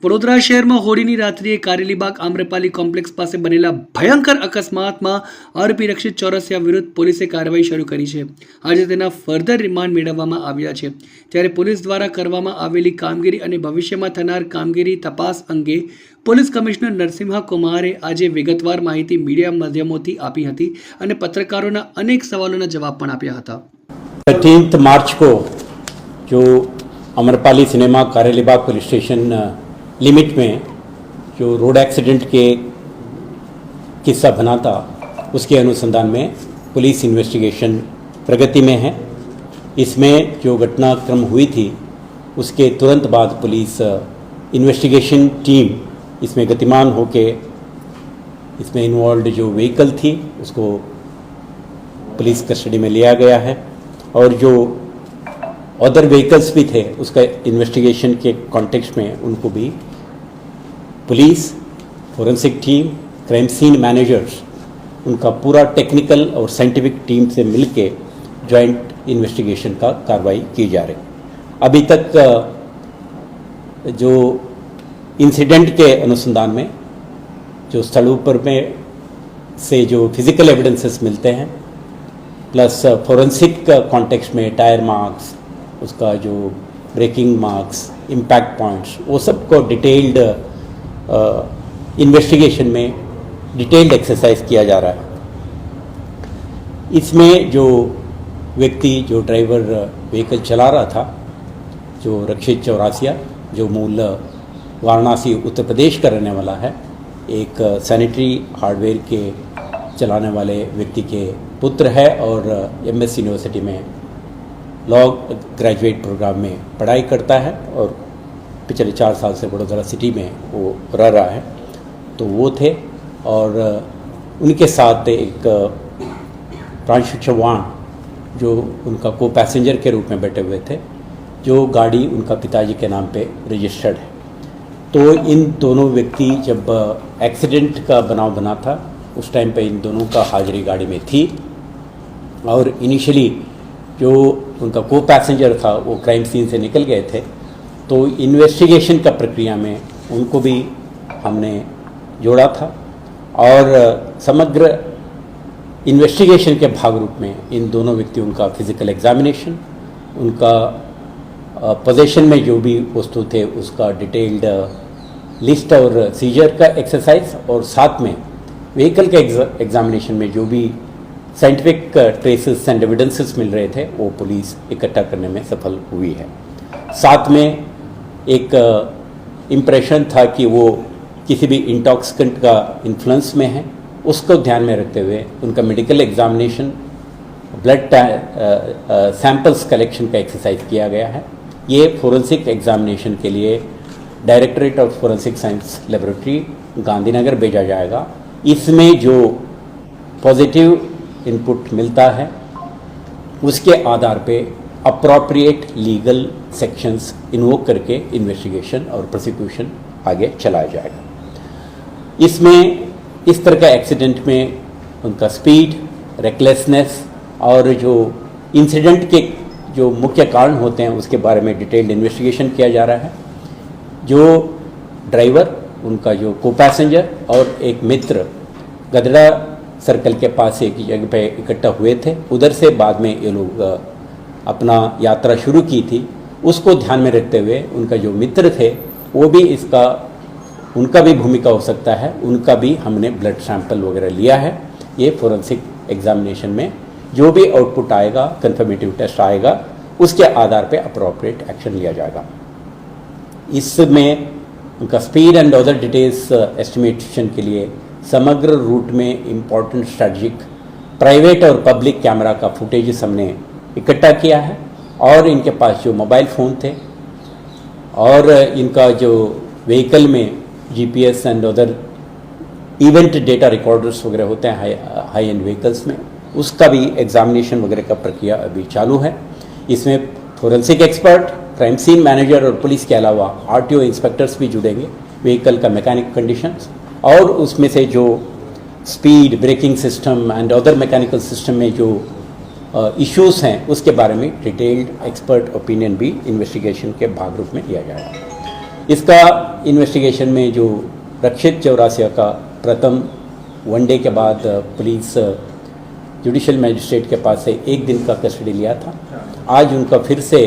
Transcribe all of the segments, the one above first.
વડોદરા શહેરમાં હોળીની રાત્રિએ કારેલીબાગ આમ્રપાલી કોમ્પ્લેક્સ પાસે બનેલા ભયંકર અકસ્માતમાં અનપિરક્ષિત ચોરસિયા વિરુદ્ધ પોલીસે કાર્યવાહી શરૂ કરી છે. આજે તેના ફર્ધર રિમાન્ડ મેળવવામાં આવ્યા છે. ત્યારે પોલીસ દ્વારા કરવામાં આવેલી કામગીરી અને ભવિષ્યમાં થનાર કામગીરી તપાસ અંગે પોલીસ કમિશનર નરસિમ્હા કુમારે આજે વિગતવાર માહિતી મીડિયા માધ્યમોથી આપી હતી અને પત્રકારોના અનેક સવાલોના જવાબ પણ આપ્યા હતા. 13 मार्च को जो Amrapali cinema Karelibaug police station limit में जो रोड एक्सीडेंट के किस्सा बना था, उसके अनुसंधान में पुलिस इन्वेस्टिगेशन प्रगति में है. इसमें जो घटनाक्रम हुई थी उसके तुरंत बाद पुलिस इन्वेस्टिगेशन टीम इसमें गतिमान होके इसमें इन्वॉल्व जो व्हीकल थी उसको पुलिस कस्टडी में लिया गया है और जो अदर व्हीकल्स भी थे उसका इन्वेस्टिगेशन के कॉन्टेक्स्ट में उनको भी police, forensic team, crime scene managers, उनका पूरा टेक्निकल और साइंटिफिक टीम से मिलके जॉइंट इन्वेस्टिगेशन का कार्रवाई की जा रही. अभी तक जो इंसिडेंट के अनुसंधान में जो स्थलों पर में से जो फिजिकल एविडेंसेस मिलते हैं प्लस फोरेंसिक कॉन्टेक्स्ट में टायर मार्क्स, उसका जो ब्रेकिंग मार्क्स, इम्पैक्ट पॉइंट्स, वो सब को डिटेल्ड इन्वेस्टिगेशन में डिटेल्ड एक्सरसाइज किया जा रहा है. इसमें जो व्यक्ति जो ड्राइवर व्हीकल चला रहा था, जो रक्षित चौरासिया, जो मूल वाराणसी उत्तर प्रदेश का रहने वाला है, एक सैनिटरी हार्डवेयर के चलाने वाले व्यक्ति के पुत्र है और MS यूनिवर्सिटी में लॉ ग्रेजुएट प्रोग्राम में पढ़ाई करता है और पिछले 4 साल से वडोदरा सिटी में वो रह रहा है. तो वो थे और उनके साथ एक प्रांशु चौहान जो उनका को पैसेंजर के रूप में बैठे हुए थे, जो गाड़ी उनका पिताजी के नाम पे रजिस्टर्ड है. तो इन दोनों व्यक्ति जब एक्सीडेंट का बनाव बना था उस टाइम पे इन दोनों का हाजिरी गाड़ी में थी और इनिशियली जो उनका को पैसेंजर था वो क्राइम सीन से निकल गए थे. तो इन्वेस्टिगेशन का प्रक्रिया में उनको भी हमने जोड़ा था और समग्र इन्वेस्टिगेशन के भाग रूप में इन दोनों व्यक्तियों का फिजिकल एग्जामिनेशन, उनका पोजेशन में जो भी वस्तु थे उसका डिटेल्ड लिस्ट और सीजर का एक्सरसाइज और साथ में व्हीकल के एग्जामिनेशन में जो भी साइंटिफिक ट्रेसेस एंड एविडेंसेस मिल रहे थे वो पुलिस इकट्ठा करने में सफल हुई है. साथ में एक इम्प्रेशन था कि वो किसी भी इंटॉक्सिकेंट का इन्फ्लुएंस में है, उसको ध्यान में रखते हुए उनका medical examination, blood samples collection का एक्सरसाइज किया गया है. ये फोरेंसिक एग्जामिनेशन के लिए directorate of forensic science laboratory Gandhinagar भेजा जाएगा. इसमें जो पॉजिटिव इनपुट मिलता है उसके आधार पे अप्रोप्रिएट लीगल सेक्शंस इन्वोक करके इन्वेस्टिगेशन और प्रोसिक्यूशन आगे चलाया जाएगा. इसमें इस तरह का एक्सीडेंट में उनका स्पीड, रेकलेसनेस और जो इंसिडेंट के जो मुख्य कारण होते हैं उसके बारे में डिटेल्ड इन्वेस्टिगेशन किया जा रहा है. जो ड्राइवर, उनका जो को पैसेंजर और एक मित्र गदड़ा सर्कल के पास एक जगह पे इकट्ठा हुए थे, उधर से बाद में ये लोग अपना यात्रा शुरू की थी. उसको ध्यान में रखते हुए उनका जो मित्र थे वो भी उनका भी भूमिका हो सकता है, उनका भी हमने ब्लड सैंपल वगैरह लिया है. ये फोरेंसिक एग्जामिनेशन में जो भी आउटपुट आएगा, कंफर्मेटिव टेस्ट आएगा, उसके आधार पे अप्रोप्रिएट एक्शन लिया जाएगा. इसमें उनका speed and other details estimation के लिए समग्र रूट में इम्पॉर्टेंट स्ट्रेटजिक प्राइवेट और पब्लिक कैमरा का फुटेज हमने इकट्ठा किया है और इनके पास जो मोबाइल फ़ोन थे और इनका जो व्हीकल में GPS and other event data recorders वगैरह होते हैं हाई एंड व्हीकल्स में, उसका भी एग्जामिनेशन वगैरह का प्रक्रिया अभी चालू है. इसमें forensic expert, crime scene manager और पुलिस के अलावा RTO इंस्पेक्टर्स भी जुड़ेंगे. व्हीकल का मैकेनिक कंडीशंस और उसमें से जो speed, braking system and other mechanical system में जो इश्यूज़ हैं उसके बारे में डिटेल्ड एक्सपर्ट ओपिनियन भी इन्वेस्टिगेशन के भाग रूप में लिया जाएगा. इसका इन्वेस्टिगेशन में जो रक्षित चौरासिया का प्रथम वनडे के बाद पुलिस जुडिशियल मजिस्ट्रेट के पास से 1 दिन का कस्टडी लिया था, आज उनका फिर से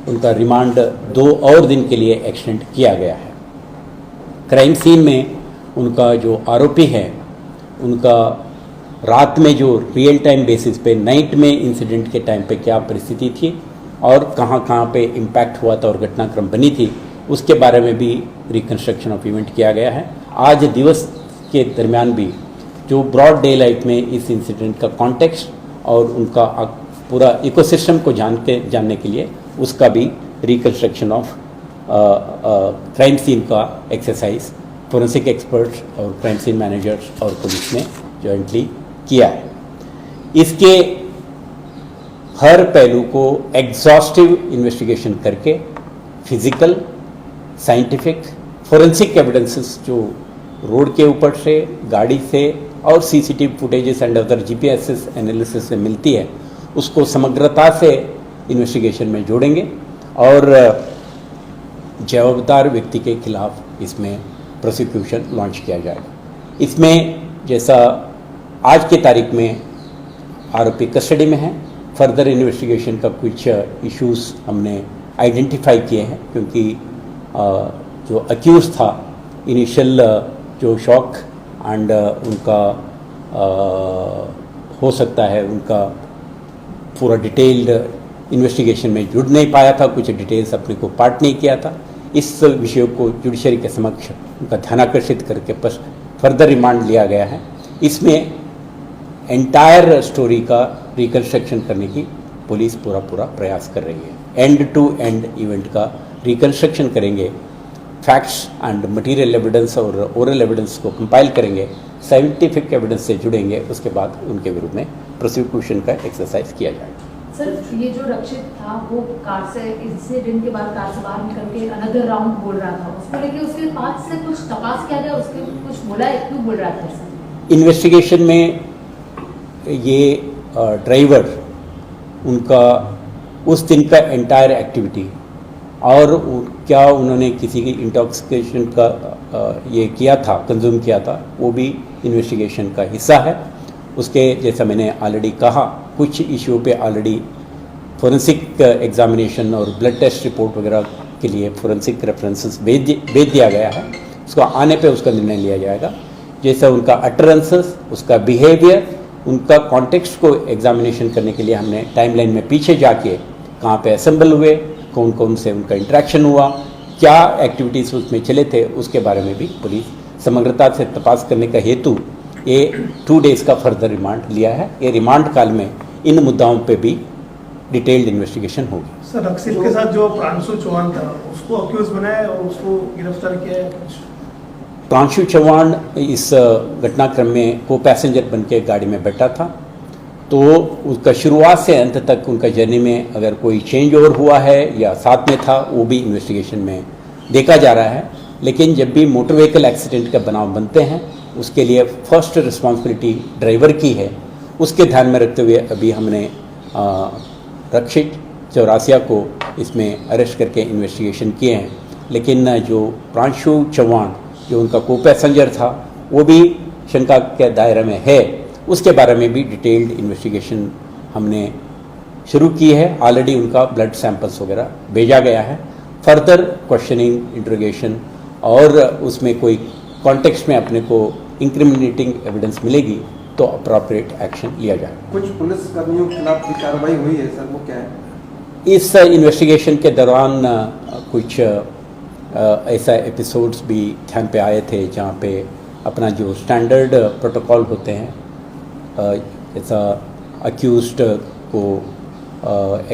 उनका रिमांड 2 और दिन के लिए एक्सटेंड किया गया है। क्राइम सीन में उनका जो आरोपी है उनका रात में जो रियल टाइम बेसिस पे नाइट में इंसिडेंट के टाइम पे क्या परिस्थिति थी और कहाँ पे इम्पैक्ट हुआ था और घटनाक्रम बनी थी, उसके बारे में भी रिकंस्ट्रक्शन ऑफ इवेंट किया गया है। आज दिवस के दरमियान भी जो ब्रॉड डे लाइट में इस इंसिडेंट का कॉन्टेक्स्ट और उनका पूरा इकोसिस्टम को जानने के लिए उसका भी रिकंस्ट्रक्शन ऑफ क्राइम सीन का एक्सरसाइज फोरेंसिक एक्सपर्ट्स और क्राइम सीन मैनेजर्स और पुलिस ने जॉइंटली किया है। इसके हर पहलू को एग्जॉस्टिव इन्वेस्टिगेशन करके फिजिकल, साइंटिफिक, फोरेंसिक एविडेंसेस जो रोड के ऊपर से, गाड़ी से और CCTV footages and other GPS analysis से मिलती है, उसको समग्रता से इन्वेस्टिगेशन में जोड़ेंगे और जवाबदार व्यक्ति के खिलाफ इसमें प्रोसिक्यूशन लॉन्च किया जाएगा। इसमें जैसा आज की तारीख में आरोपी कस्टडी में है, फर्दर इन्वेस्टिगेशन का कुछ इश्यूज हमने आइडेंटिफाई किए हैं, क्योंकि जो अक्यूज था इनिशियल जो शॉक एंड उनका हो सकता है उनका पूरा डिटेल्ड इन्वेस्टिगेशन में जुड़ नहीं पाया था, कुछ डिटेल्स अपने को पार्ट नहीं किया था। इस विषय को जुडिशरी के समक्ष उनका ध्यानाकर्षित करके फर्दर रिमांड लिया गया है। इसमें एंटायर स्टोरी का रिकंस्ट्रक्शन करने की पुलिस पूरा प्रयास कर रही है। एंड टू एंड इवेंट का रिकंस्ट्रक्शन करेंगे, फैक्ट्स एंड मटेरियल एविडेंस और ओरल एविडेंस को कंपाइल करेंगे, साइंटिफिक एविडेंस से जुड़ेंगे, उसके बाद उनके विरुद्ध में प्रोसिक्यूशन का एक्सरसाइज किया जाएगा। सर, ये जो रक्षित था वो कार से इंसिडेंट के बाद कार से बाहर निकल के अनदर राउंड बोल रहा था, उसको लेके उसके पास से कुछ तपास किया गया, उसके कुछ बोला है, क्यों बोल रहा था सर? इन्वेस्टिगेशन में ये ड्राइवर उनका उस दिन का एंटायर एक्टिविटी और क्या उन्होंने किसी की इंटॉक्सिकेशन का ये किया था, कंज्यूम किया था, वो भी इन्वेस्टिगेशन का हिस्सा है। उसके जैसा मैंने ऑलरेडी कहा, कुछ इशू पे ऑलरेडी फोरेंसिक एग्जामिनेशन और ब्लड टेस्ट रिपोर्ट वगैरह के लिए फोरेंसिक रेफरेंसेस भेज दिया गया है। उसको आने पे उसका निर्णय लिया जाएगा। जैसा उनका अटरेंसेस, उसका बिहेवियर, उनका कॉन्टेक्स्ट को एग्जामिनेशन करने के लिए हमने टाइमलाइन में पीछे जाके कहाँ पे असेंबल हुए, कौन कौन से उनका इंटरेक्शन हुआ, क्या एक्टिविटीज़ उसमें चले थे, उसके बारे में भी पुलिस समग्रता से तपास करने का हेतु ये 2 डेज़ का फर्दर रिमांड लिया है। ये रिमांड काल में इन मुद्दाओं पे भी डिटेल्ड इन्वेस्टिगेशन होगी। सर, रक्षित के साथ जो प्रांशु चौहान था उसको अक्यूज बनाया और उसको गिरफ्तार किया है। प्रांशु चौहान इस घटनाक्रम में को पैसेंजर बन के गाड़ी में बैठा था, तो उसका शुरुआत से अंत तक उनका जर्नी में अगर कोई चेंज ओवर हुआ है या साथ में था, वो भी इन्वेस्टिगेशन में देखा जा रहा है। लेकिन जब भी मोटर व्हीकल एक्सीडेंट का बनाव बनते हैं, उसके लिए फर्स्ट रिस्पॉन्सिबिलिटी ड्राइवर की है। उसके ध्यान में रखते हुए अभी हमने रक्षित चौरासिया को इसमें अरेस्ट करके इन्वेस्टिगेशन किए हैं। लेकिन जो प्रांशु चौहान जो उनका को पैसेंजर था, वो भी शंका के दायरे में है। उसके बारे में भी डिटेल्ड इन्वेस्टिगेशन हमने शुरू की है। ऑलरेडी उनका ब्लड सैंपल्स वगैरह भेजा गया है। फर्दर क्वेश्चनिंग, इंट्रोगेशन और उसमें कोई कॉन्टेक्स्ट में अपने को इंक्रिमिनेटिंग एविडेंस मिलेगी तो अप्रोप्रिएट एक्शन लिया जाएगा। कुछ पुलिस कर्मियों के खिलाफ भी कार्रवाई हुई है सर, वो क्या है? इस इन्वेस्टिगेशन के दौरान कुछ ऐसा एपिसोड्स भी ध्यान पे आए थे जहाँ पे अपना जो स्टैंडर्ड प्रोटोकॉल होते हैं, जैसा अक्यूज्ड को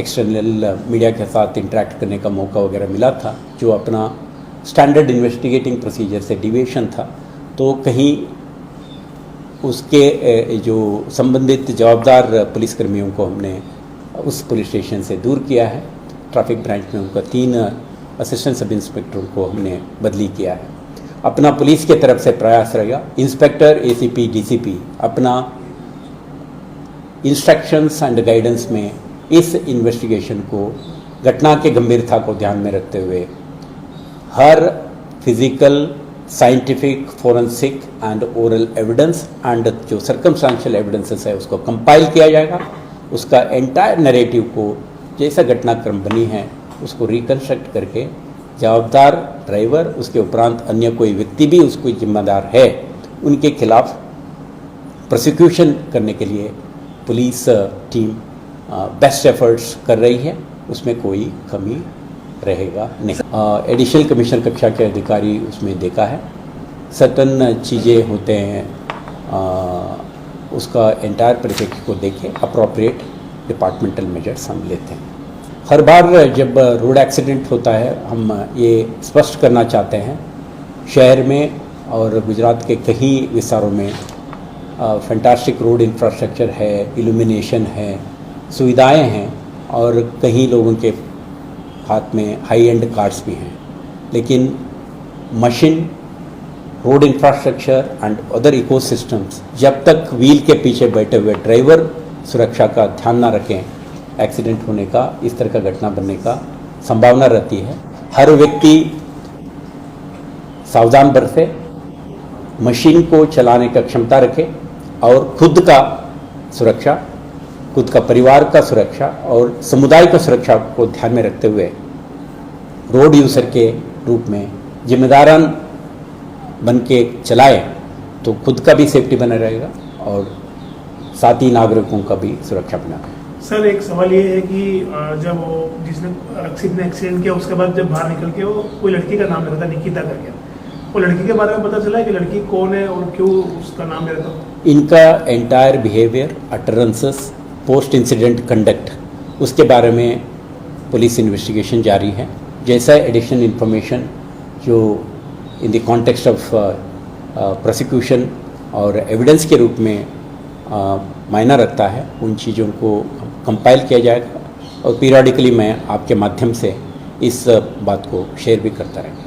एक्सटर्नल मीडिया के साथ इंटरेक्ट करने का मौका वगैरह मिला था, जो अपना स्टैंडर्ड इन्वेस्टिगेटिंग प्रोसीजर से डिविएशन था, तो कहीं उसके जो संबंधित जवाबदार पुलिसकर्मियों को हमने उस पुलिस स्टेशन से दूर किया है। ट्रैफिक ब्रांच में उनका 3 असिस्टेंट सब इंस्पेक्टरों को हमने बदली किया है। अपना पुलिस के तरफ से प्रयास रहेगा, इंस्पेक्टर, एसीपी, डीसीपी अपना इंस्ट्रक्शंस एंड गाइडेंस में इस इन्वेस्टिगेशन को घटना के गंभीरता को ध्यान में रखते हुए हर physical, scientific, forensic and oral evidence and जो सर्कमस्टांशियल एविडेंसेस है उसको कंपाइल किया जाएगा। उसका एंटायर नैरेटिव को जैसा घटनाक्रम बनी है उसको रिकंस्ट्रक्ट करके जवाबदार ड्राइवर, उसके उपरांत अन्य कोई व्यक्ति भी उसको जिम्मेदार है, उनके खिलाफ प्रोसिक्यूशन करने के लिए पुलिस टीम बेस्ट एफर्ट्स कर रही है, उसमें कोई कमी रहेगा नहीं। एडिशनल कमिश्नर कक्षा के अधिकारी उसमें देखा है, सर्टन चीज़ें होते हैं, उसका एंटायर परिप्रेक्ष्य को देखे अप्रोप्रिएट डिपार्टमेंटल मेजर्स हम लेते हैं। हर बार जब रोड एक्सीडेंट होता है हम ये स्पष्ट करना चाहते हैं, शहर में और गुजरात के कई विस्तारों में फैंटास्टिक रोड इंफ्रास्ट्रक्चर है, इल्यूमिनेशन है, सुविधाएं हैं और कई लोगों के हाथ में हाई एंड कार्स भी हैं, लेकिन machine, road infrastructure and other ecosystems जब तक व्हील के पीछे बैठे हुए ड्राइवर सुरक्षा का ध्यान ना रखें, एक्सीडेंट होने का, इस तरह का घटना बनने का संभावना रहती है। हर व्यक्ति सावधान बरते, मशीन को चलाने का क्षमता रखे और खुद का सुरक्षा, खुद का परिवार का सुरक्षा और समुदाय का सुरक्षा को ध्यान में रखते हुए रोड यूजर के रूप में जिम्मेदारान बन के चलाए तो खुद का भी सेफ्टी बना रहेगा और साथ ही नागरिकों का भी सुरक्षा बना रहेगा। सर एक सवाल ये है कि जब वो जिसने रक्षित ने एक्सीडेंट किया उसके बाद जब बाहर निकल के वो कोई लड़की का नाम ले रहा था, निकिता करके, वो लड़की के बारे में पता चला है कि लड़की कौन है और क्यों उसका नाम ले रहा था? इनका entire behaviour, utterances, post incident conduct, उसके बारे में पुलिस इन्वेस्टिगेशन जारी है। जैसा एडिशनल इंफॉर्मेशन जो in the context of prosecution और एविडेंस के रूप में मायना रखता है, उन चीज़ों को कंपाइल किया जाएगा और पीरियडिकली मैं आपके माध्यम से इस बात को शेयर भी करता रहेगा।